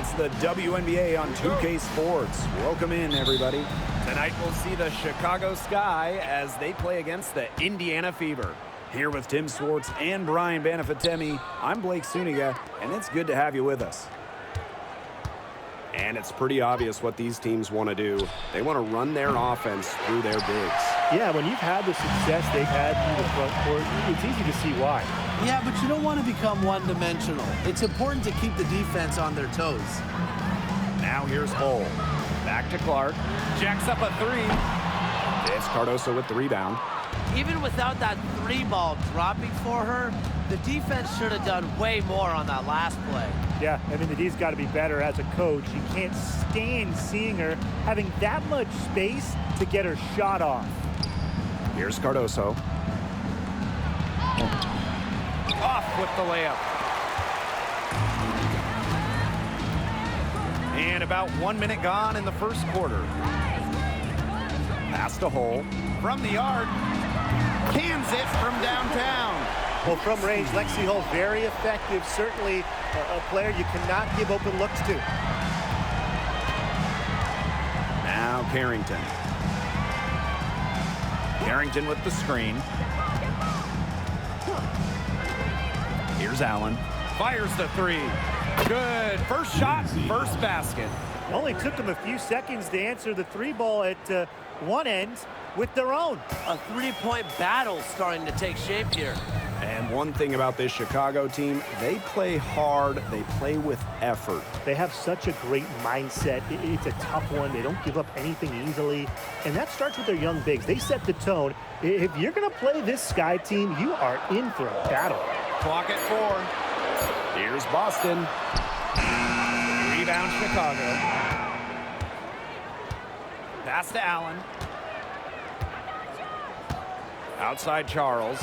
It's the WNBA on 2K Sports. Welcome in, everybody. Tonight we'll see the Chicago Sky as they play against the Indiana Fever. Here with Tim Swartz and Brian Banafitemi, I'm Blake Suniga, and it's good to have you with us. And it's pretty obvious what these teams want to do. They want to run their offense through their bigs. Yeah, when you've had the success they've had through the front court, it's easy to see why. Yeah, but you don't want to become one-dimensional. It's important to keep the defense on their toes. Now here's Hull. Back to Clark. Jacks up a three. It's Cardoso with the rebound. Even without that three ball dropping for her, the defense should have done way more on that last play. Yeah, I mean, the D's got to be better as a coach. You can't stand seeing her having that much space to get her shot off. Here's Cardoso. Off with the layup. And about 1 minute gone in the first quarter. Pass to Hull. From the yard. Cans it from downtown. Well, from range, Lexi Hull, very effective. Certainly a player you cannot give open looks to. Now Carrington. Carrington with the screen. Here's Allen. Fires the three. Good. First shot, first basket. It only took them a few seconds to answer the three ball at one end with their own. A three-point battle starting to take shape here. And one thing about this Chicago team, they play hard, they play with effort. They have such a great mindset. It's a tough one. They don't give up anything easily. And that starts with their young bigs. They set the tone. If you're going to play this Sky team, you are in for a battle. Clock at 4. Here's Boston. Rebound Chicago. Pass to Allen. Outside Charles.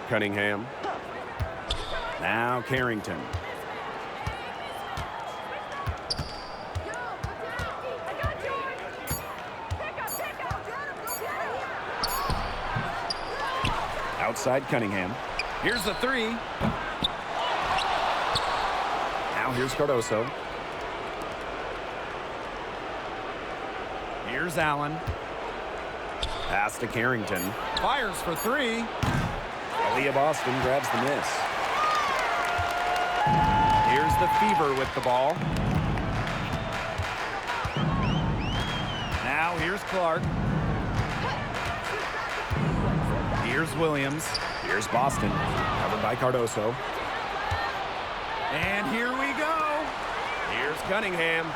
Cunningham. Now Carrington. Outside Cunningham. Here's the three. Now here's Cardoso. Here's Allen. Pass to Carrington. Fires for three. Aaliyah Boston grabs the miss. Here's the Fever with the ball. Now here's Clark. Here's Williams. Here's Boston. Covered by Cardoso. And here we go. Here's Cunningham.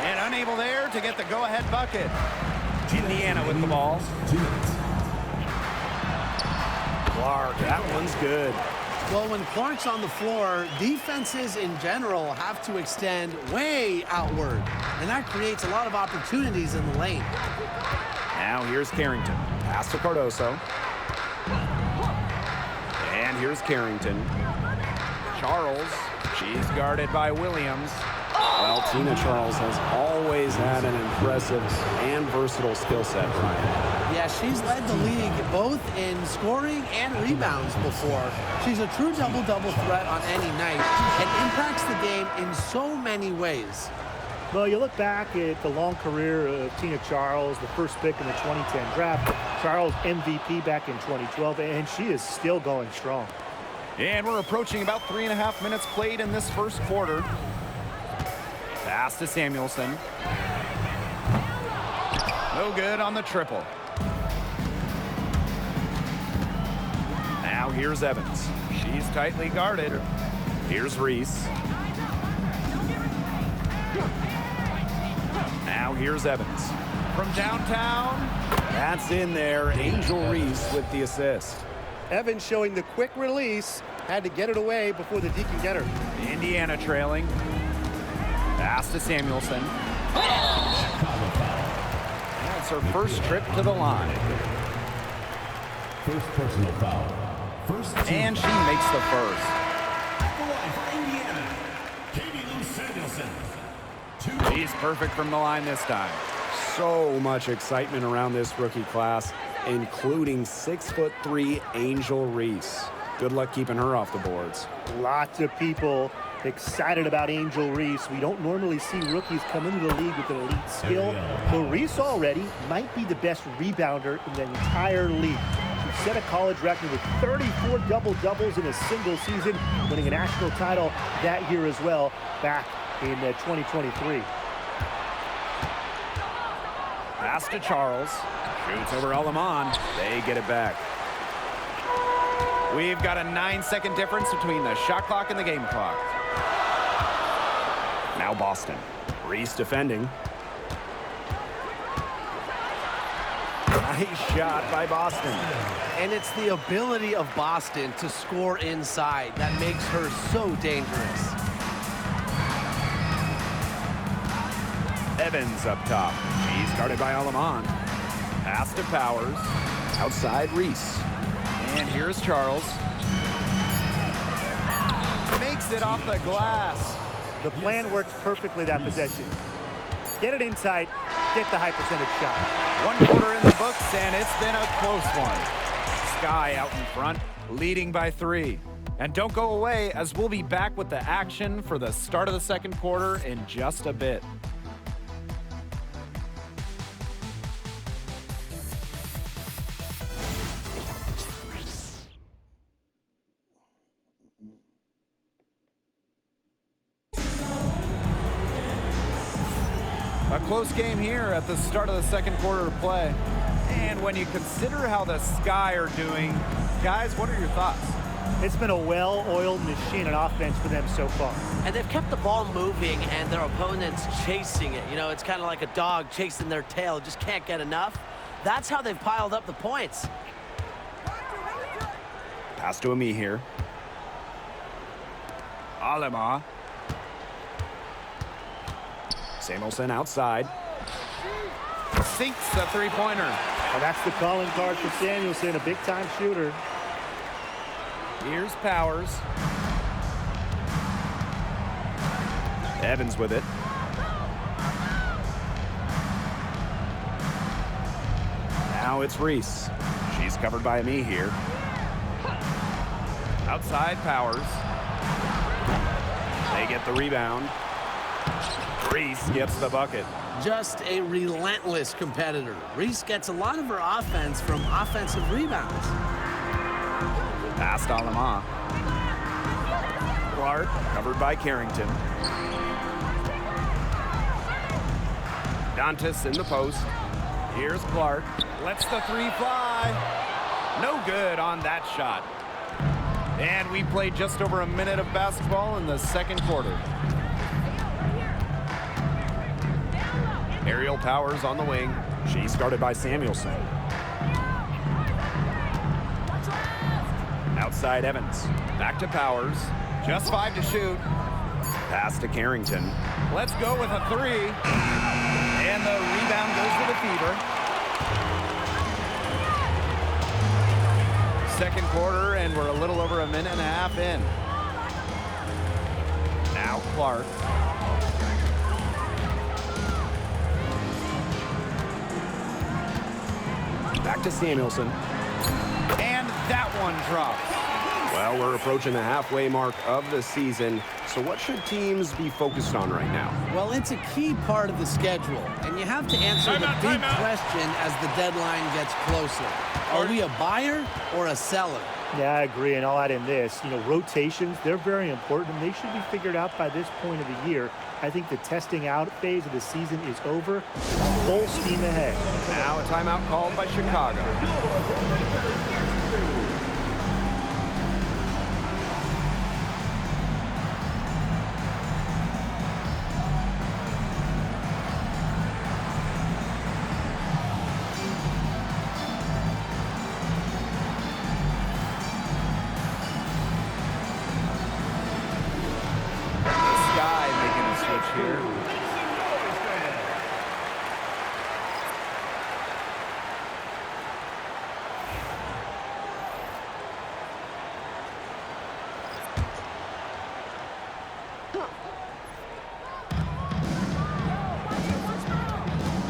And unable there to get the go-ahead bucket. Indiana with the ball. Clark, that one's good. Well, when Clark's on the floor, defenses in general have to extend way outward, and that creates a lot of opportunities in the lane. Now here's Carrington. Pass to Cardoso. And here's Carrington. Charles. She's guarded by Williams. Well, Tina Charles has always had an impressive and versatile skill set, Brian. Yeah, she's led the league both in scoring and rebounds before. She's a true double-double threat on any night and impacts the game in so many ways. Well, you look back at the long career of Tina Charles, the first pick in the 2010 draft, Charles MVP back in 2012, and she is still going strong. And we're approaching about 3.5 minutes played in this first quarter. Pass to Samuelson. No good on the triple. Now here's Evans. She's tightly guarded. Here's Reese. Now here's Evans. From downtown. That's in there. Angel Reese with the assist. Evans showing the quick release. Had to get it away before the D can get her. Indiana trailing. Pass to Samuelson. That's her first trip to the line. First personal foul. And she makes the first. At the line for Indiana, Katie Lou Samuelson. She's perfect from the line this time. So much excitement around this rookie class, including 6'3" Angel Reese. Good luck keeping her off the boards. Lots of people Excited about Angel Reese. We don't normally see rookies come into the league with an elite skill, but Reese already might be the best rebounder in the entire league. She set a college record with 34 double-doubles in a single season, winning a national title that year as well, back in 2023. Pass to Charles. Shoots over Alaman. They get it back. We've got a 9-second difference between the shot clock and the game clock. Now Boston. Reese defending. Nice shot by Boston. And it's the ability of Boston to score inside that makes her so dangerous. Evans up top. She's guarded by Alaman. Pass to Powers. Outside Reese. And here's Charles. Makes it off the glass. The plan works perfectly that possession. Get it inside, get the high percentage shot. 1 quarter in the books, and it's been a close one. Sky out in front, leading by 3. And don't go away, as we'll be back with the action for the start of the second quarter in just a bit. A close game here at the start of the second quarter of play. And when you consider how the Sky are doing, guys, what are your thoughts? It's been a well-oiled machine on offense for them so far. And they've kept the ball moving and their opponents chasing it. You know, it's kind of like a dog chasing their tail, just can't get enough. That's how they've piled up the points. Pass to Ami here. Alema. Samuelson outside. Sinks the three-pointer. And that's the calling card for Samuelson, a big-time shooter. Here's Powers. Evans with it. Now it's Reese. She's covered by me here. Outside Powers. They get the rebound. Reese gets the bucket. Just a relentless competitor. Reese gets a lot of her offense from offensive rebounds. Pass to Alema. Clark covered by Carrington. Dantas in the post. Here's Clark. Lets the three fly. No good on that shot. And we played just over a minute of basketball in the second quarter. Aerial Powers on the wing. She's guarded by Samuelson. Outside Evans. Back to Powers. Just 5 to shoot. Pass to Carrington. Let's go with a 3. And the rebound goes to the Fever. Second quarter, and we're a little over a minute and a half in. Now Clark. Back to Samuelson. And that one drops. Well, we're approaching the halfway mark of the season, so what should teams be focused on right now? Well, it's a key part of the schedule, and you have to answer the big question as the deadline gets closer. Are we a buyer or a seller? Yeah, I agree, and I'll add in this. You know, rotations, they're very important, and they should be figured out by this point of the year. I think the testing out phase of the season is over. Full steam ahead. Now a timeout called by Chicago.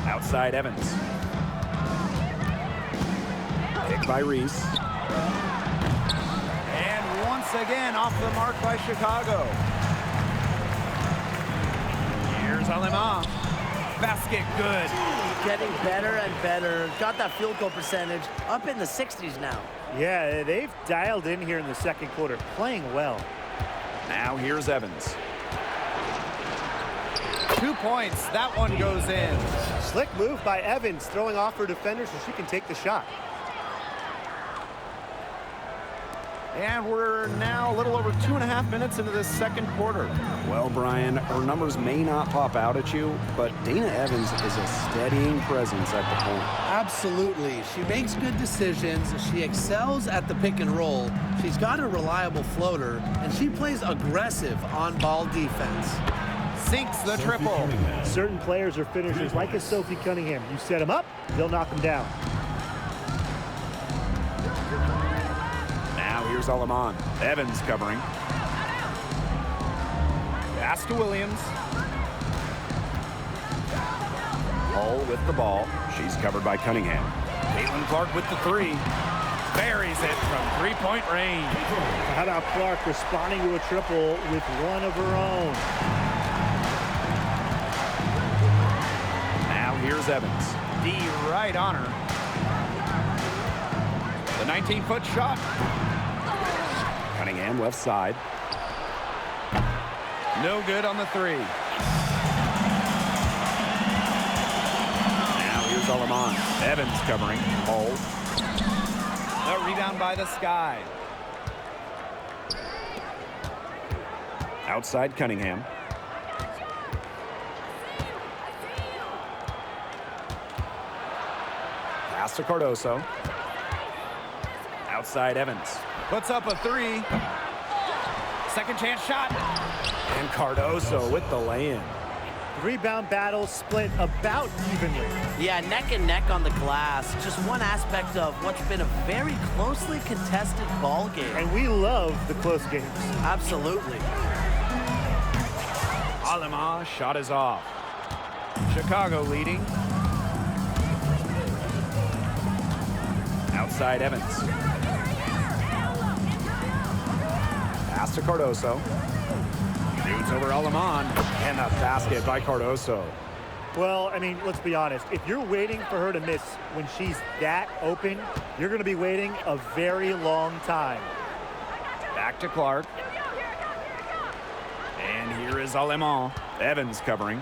Outside Evans. Picked by Reese. And once again off the mark by Chicago. Salema. Basket good. Getting better and better. Got that field goal percentage up in the 60s now. Yeah, they've dialed in here in the second quarter, playing well. Now here's Evans. 2 points. That one goes in. Slick move by Evans, throwing off her defender so she can take the shot. And we're now a little over 2.5 minutes into this second quarter. Well, Brian, her numbers may not pop out at you, but Dana Evans is a steadying presence at the point. Absolutely. She makes good decisions. She excels at the pick and roll. She's got a reliable floater, and she plays aggressive on-ball defense. Sinks the triple. Certain players are finishers, like a Sophie Cunningham. You set them up, they'll knock them down. Now here's Aleman. Evans covering. Pass to Williams. Hull with the ball. She's covered by Cunningham. Caitlin Clark with the three. Buries it from three-point range. How about Clark responding to a triple with one of her own? Now here's Evans. D right on her. The 19-foot shot. Cunningham left side. No good on the three. Now here's Aleman. Evans covering. Hull. The rebound by the Sky. Outside Cunningham. Pass to Cardoso. Outside Evans. Puts up a three. Second chance shot. And Cardoso with the lay-in. Rebound battle split about evenly. Yeah, neck and neck on the glass. Just one aspect of what's been a very closely contested ball game. And we love the close games. Absolutely. Alema shot is off. Chicago leading. Outside Evans. Pass to Cardoso. Shoots over Aleman. And a basket by Cardoso. Well, I mean, let's be honest. If you're waiting for her to miss when she's that open, you're going to be waiting a very long time. Back to Clark. And here is Aleman. Evans covering.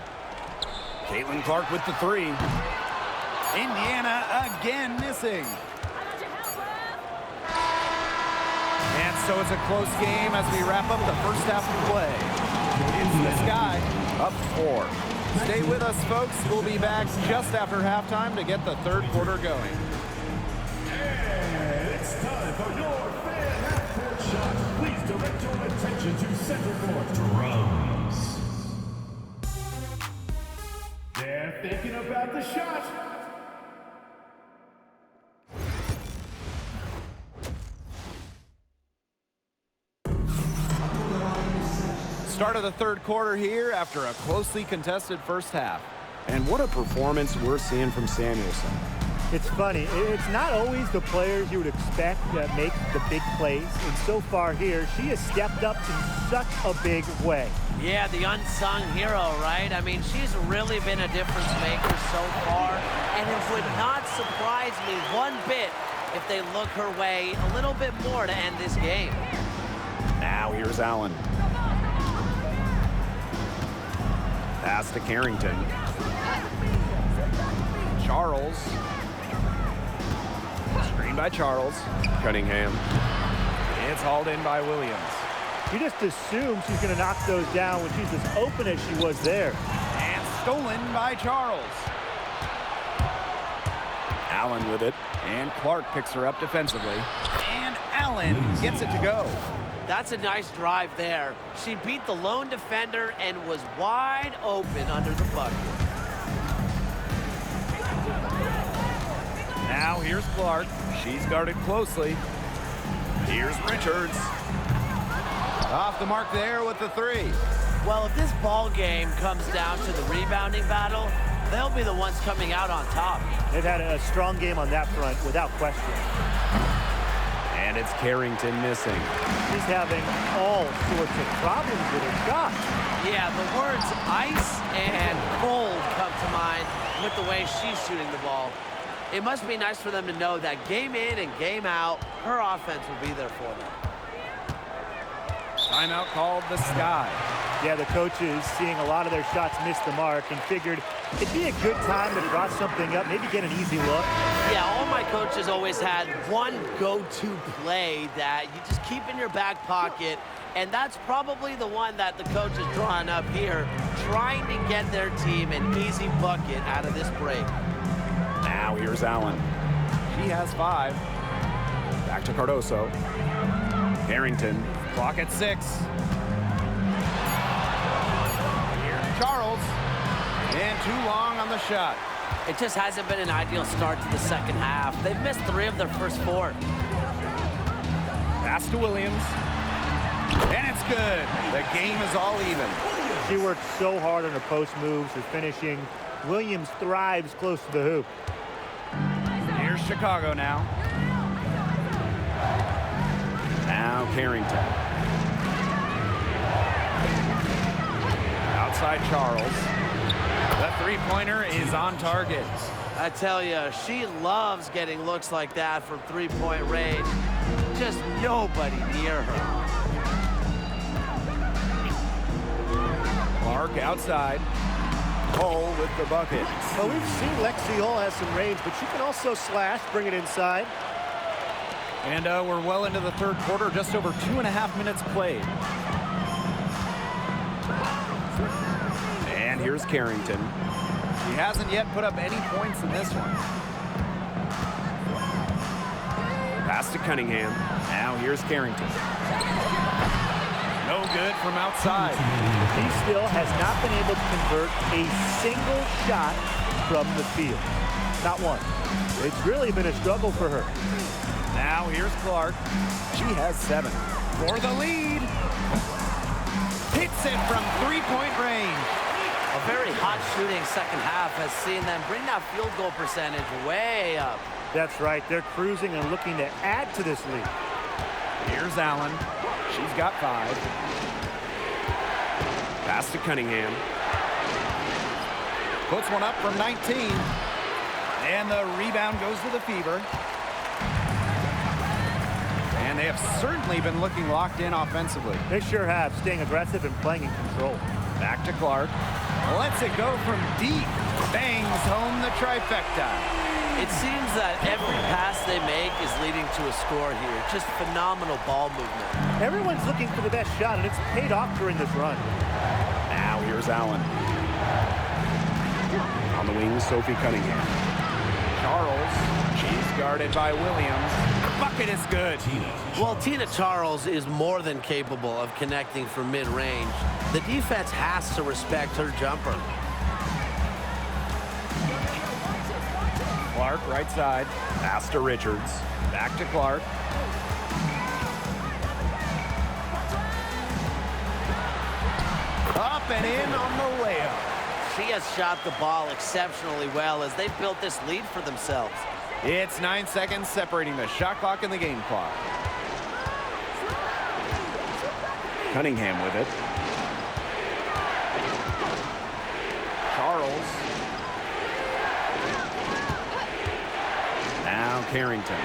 Caitlin Clark with the three. Indiana again missing. And so it's a close game as we wrap up the first half of play. It's the Sky up 4. Stay with us, folks. We'll be back just after halftime to get the third quarter going. And it's time for your fan half-court shot. Please direct your attention to center court. Drums. They're thinking about the shot. Start of the third quarter here after a closely contested first half. And what a performance we're seeing from Samuelson. It's funny. It's not always the players you would expect that make the big plays. And so far here, she has stepped up in such a big way. Yeah, the unsung hero, right? I mean, she's really been a difference maker so far. And it would not surprise me one bit if they look her way a little bit more to end this game. Now here's Allen. Pass to Carrington. Charles. Screen by Charles. Cunningham. It's hauled in by Williams. You just assume she's going to knock those down when she's as open as she was there. And stolen by Charles. Allen with it. And Clark picks her up defensively. And Allen gets it to go. That's a nice drive there. She beat the lone defender and was wide open under the bucket. Now here's Clark. She's guarded closely. Here's Richards. Off the mark there with the three. Well, if this ball game comes down to the rebounding battle, they'll be the ones coming out on top. They've had a strong game on that front, without question. And it's Carrington missing. She's having all sorts of problems with her shot. Yeah, the words ice and cold come to mind with the way she's shooting the ball. It must be nice for them to know that game in and game out, her offense will be there for them. Timeout called the Sky. Yeah, the coaches seeing a lot of their shots miss the mark and figured it'd be a good time to draw something up, maybe get an easy look. Yeah, all my coaches always had one go-to play that you just keep in your back pocket, and that's probably the one that the coach is drawing up here, trying to get their team an easy bucket out of this break. Now here's Allen. She has 5. Back to Cardoso. Harrington. Clock at 6. Here's Charles. And too long on the shot. It just hasn't been an ideal start to the second half. They've missed 3 of their first 4. Pass to Williams. And it's good. The game is all even. She worked so hard on her post moves, her finishing. Williams thrives close to the hoop. Here's Chicago now. Now Carrington. Outside Charles. The three-pointer is on target. I tell you, she loves getting looks like that from three-point range. Just nobody near her. Clark outside. Hull with the bucket. Well, we've seen Lexi Hull has some range, but she can also slash, bring it inside. And we're well into the third quarter, just over 2.5 minutes played. And here's Carrington. She hasn't yet put up any points in this one. Pass to Cunningham. Now here's Carrington. No good from outside. She still has not been able to convert a single shot from the field. Not one. It's really been a struggle for her. Now here's Clark. She has 7. For the lead. Hits it from three-point range. A very hot shooting second half has seen them bring that field goal percentage way up. That's right. They're cruising and looking to add to this lead. Here's Allen. She's got 5. Pass to Cunningham. Puts one up from 19. And the rebound goes to the Fever. And they have certainly been looking locked in offensively. They sure have, staying aggressive and playing in control. Back to Clark. Lets it go from deep. Bangs home the trifecta. It seems that every pass they make is leading to a score here. Just phenomenal ball movement. Everyone's looking for the best shot, and it's paid off during this run. Now here's Allen. On the wing, Sophie Cunningham. Charles. She's guarded by Williams. The bucket is good. Well, Tina Charles is more than capable of connecting from mid-range. The defense has to respect her jumper. Clark right side. Pass to Richards. Back to Clark. Up and in on the layup. She has shot the ball exceptionally well as they built this lead for themselves. It's 9 seconds separating the shot clock and the game clock. Cunningham with it. Charles. Now Carrington.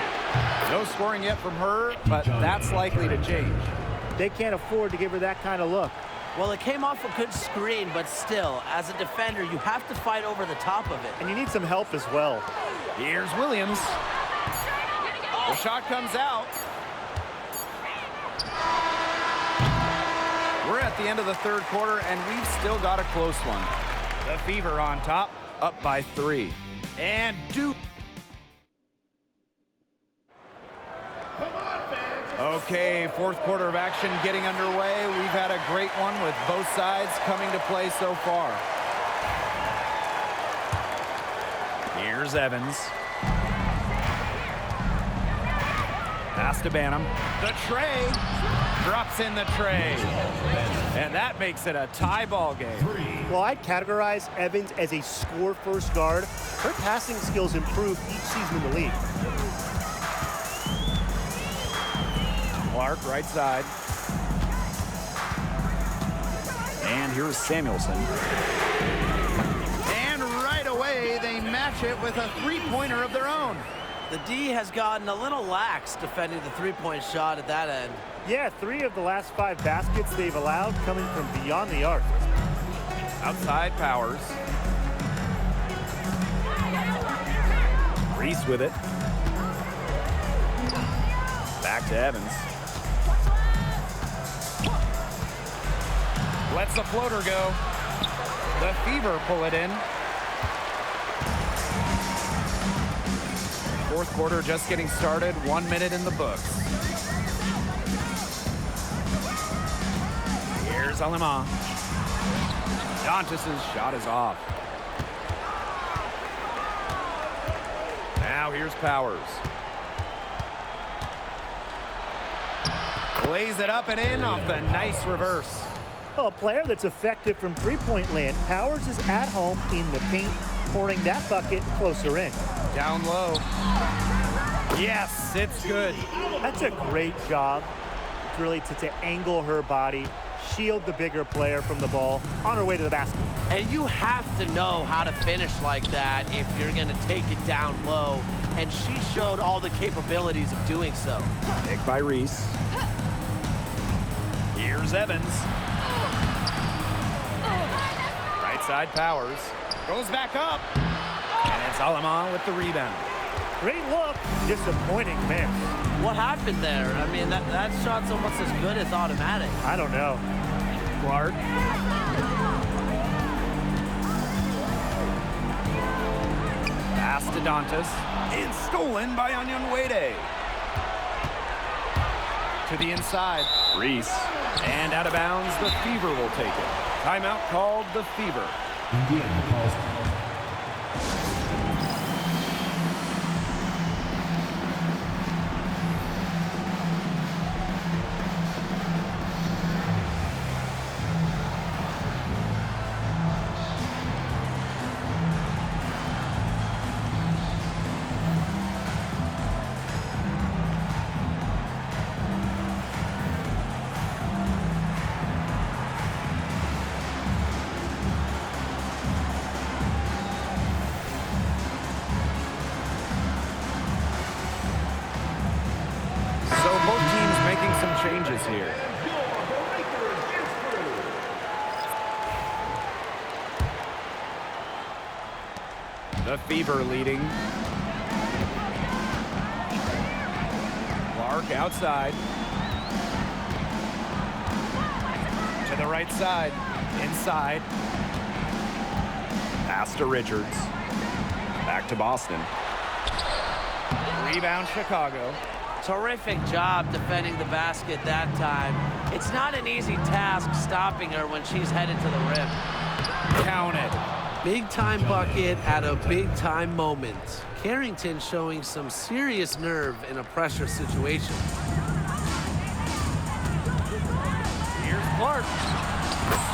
No scoring yet from her, but that's likely to change. They can't afford to give her that kind of look. Well, it came off a good screen, but still, as a defender, you have to fight over the top of it. And you need some help as well. Here's Williams. The shot comes out. We're at the end of the third quarter, and we've still got a close one. The Fever on top, up by 3. And Duke. Okay, fourth quarter of action getting underway. We've had a great one with both sides coming to play so far. Here's Evans. Pass to Banham. The tray. Drops in the tray. And that makes it a tie ball game. Well, I'd categorize Evans as a score-first guard. Her passing skills improve each season in the league. Clark, right side. And And here's Samuelson. And right away, they match it with a three-pointer of their own. The D has gotten a little lax defending the three-point shot at that end. Yeah, 3 of the last 5 baskets they've allowed coming from beyond the arc. Outside Powers. Reese with it. Back to Evans. Lets the floater go. The Fever pull it in. Fourth quarter just getting started. 1 minute in the books. Here's Alema. Dantas' shot is off. Now here's Powers. Lays it up and in off the nice reverse. Well, a player that's effective from three-point land. Powers is at home in the paint, pouring that bucket closer in. Down low. Yes, it's good. That's a great job, really, to angle her body, shield the bigger player from the ball on her way to the basket. And you have to know how to finish like that if you're going to take it down low. And she showed all the capabilities of doing so. Pick by Reese. Here's Evans. Right side Powers. Goes back up. And it's Alema with the rebound. Great look, disappointing miss. What happened there? I mean, that shot's almost as good as automatic. I don't know. Clark. Pass to Dantas. And stolen by Onyenwere. To the inside. Reese. And out of bounds, the Fever will take it. Timeout called the Fever. Indiana calls changes here. The Fever leading. Clark outside. To the right side. Inside. Pass to Richards. Back to Boston. Rebound Chicago. Terrific job defending the basket that time. It's not an easy task stopping her when she's headed to the rim. Counted. Big time bucket at a big time moment. Carrington showing some serious nerve in a pressure situation. Here's Clark.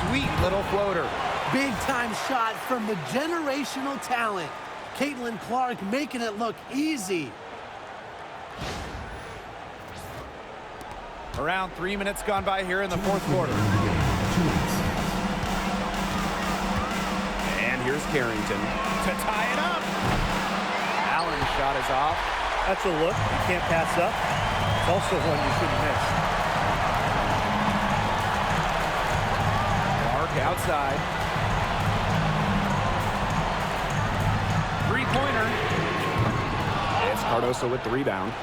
Sweet little floater. Big time shot from the generational talent. Caitlin Clark making it look easy. Around 3 minutes gone by here in the fourth quarter. And here's Carrington to tie it up. Allen's shot is off. That's a look you can't pass up. It's also one you shouldn't miss. Clark outside. Three-pointer. It's Cardoso with the rebound.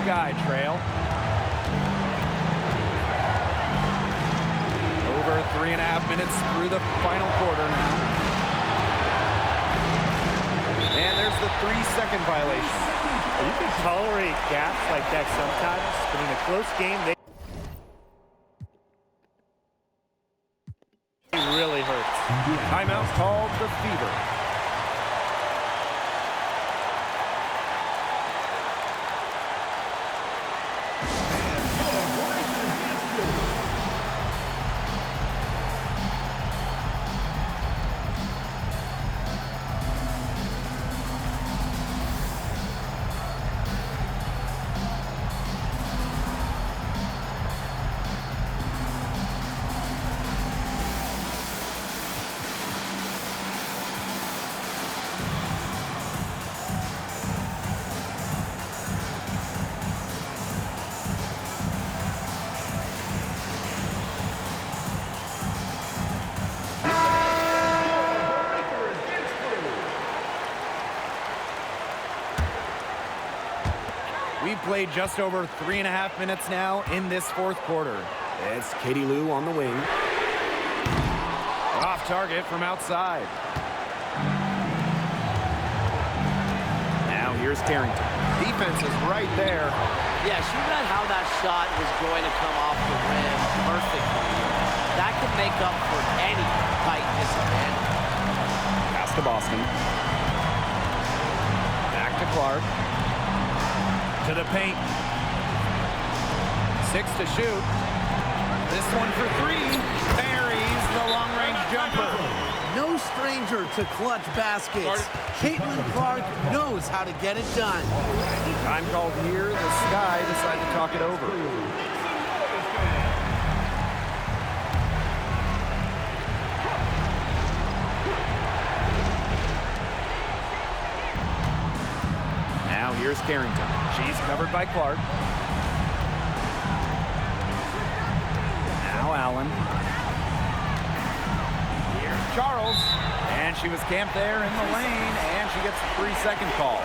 Sky trail. Over 3.5 minutes through the final quarter now. And there's the 3-second violation. You can tolerate gaps like that sometimes, but in a close game, it really hurts. Timeout called the Fever. played just over 3.5 minutes now in this fourth quarter. It's Katie Lou on the wing. Off target from outside. Now here's Carrington. Defense is right there. Yeah, she read how that shot was going to come off the rim perfectly. That could make up for any tight disadvantage. Pass to Boston. Back to Clark. To the paint. 6 to shoot. This one for 3. Buries the long-range jumper. No stranger to clutch baskets. Caitlin Clark knows how to get it done. Time called here. The Sky decide to talk it over. Now here's Carrington. She's covered by Clark. Now Allen. Here's Charles. And she was camped there in the lane, and she gets a 3-second call.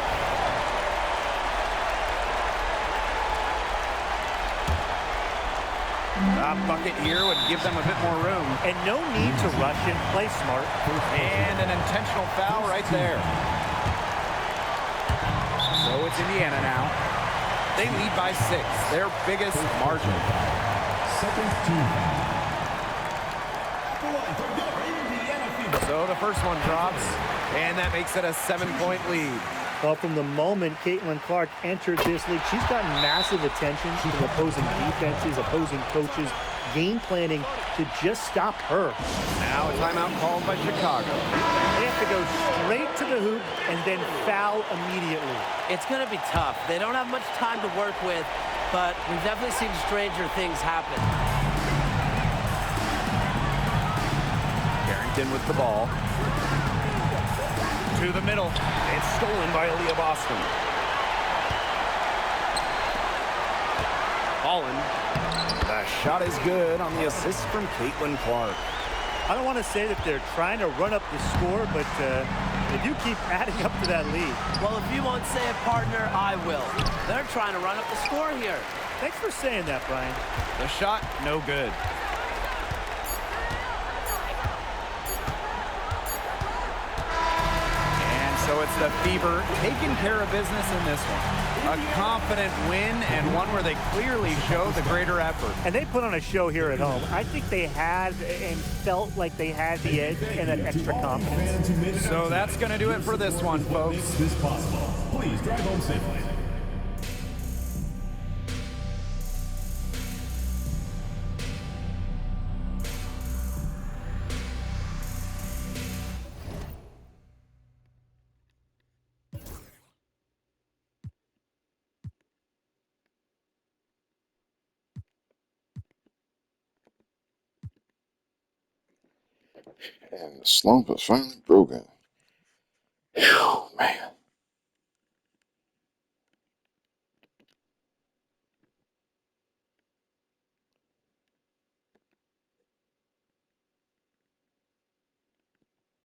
A bucket here would give them a bit more room. And no need to rush in, play smart. And an intentional foul right there. So it's Indiana now. They lead by 6, their biggest margin. Second team. So the first one drops, and that makes it a 7-point lead. Well, from the moment Caitlin Clark entered this league, she's gotten massive attention from opposing defenses, opposing coaches, game planning to just stop her. Now a timeout called by Chicago. They have to go straight to the hoop and then foul immediately. It's going to be tough. They don't have much time to work with, but we've definitely seen stranger things happen. Carrington with the ball. To the middle. It's stolen by Aaliyah Boston. Holland. The shot is good on the assist from Caitlin Clark. I don't want to say that they're trying to run up the score, but they do keep adding up to that lead. Well, if you won't say it, partner, I will. They're trying to run up the score here. Thanks for saying that, Brian. The shot, no good. So it's the Fever taking care of business in this one. A confident win and one where they clearly show the greater effort. And they put on a show here at home. I think they had and felt like they had the edge and that extra confidence. So that's going to do it for this one, folks. Makes this possible. Please drive home safely. And the slump is finally broken.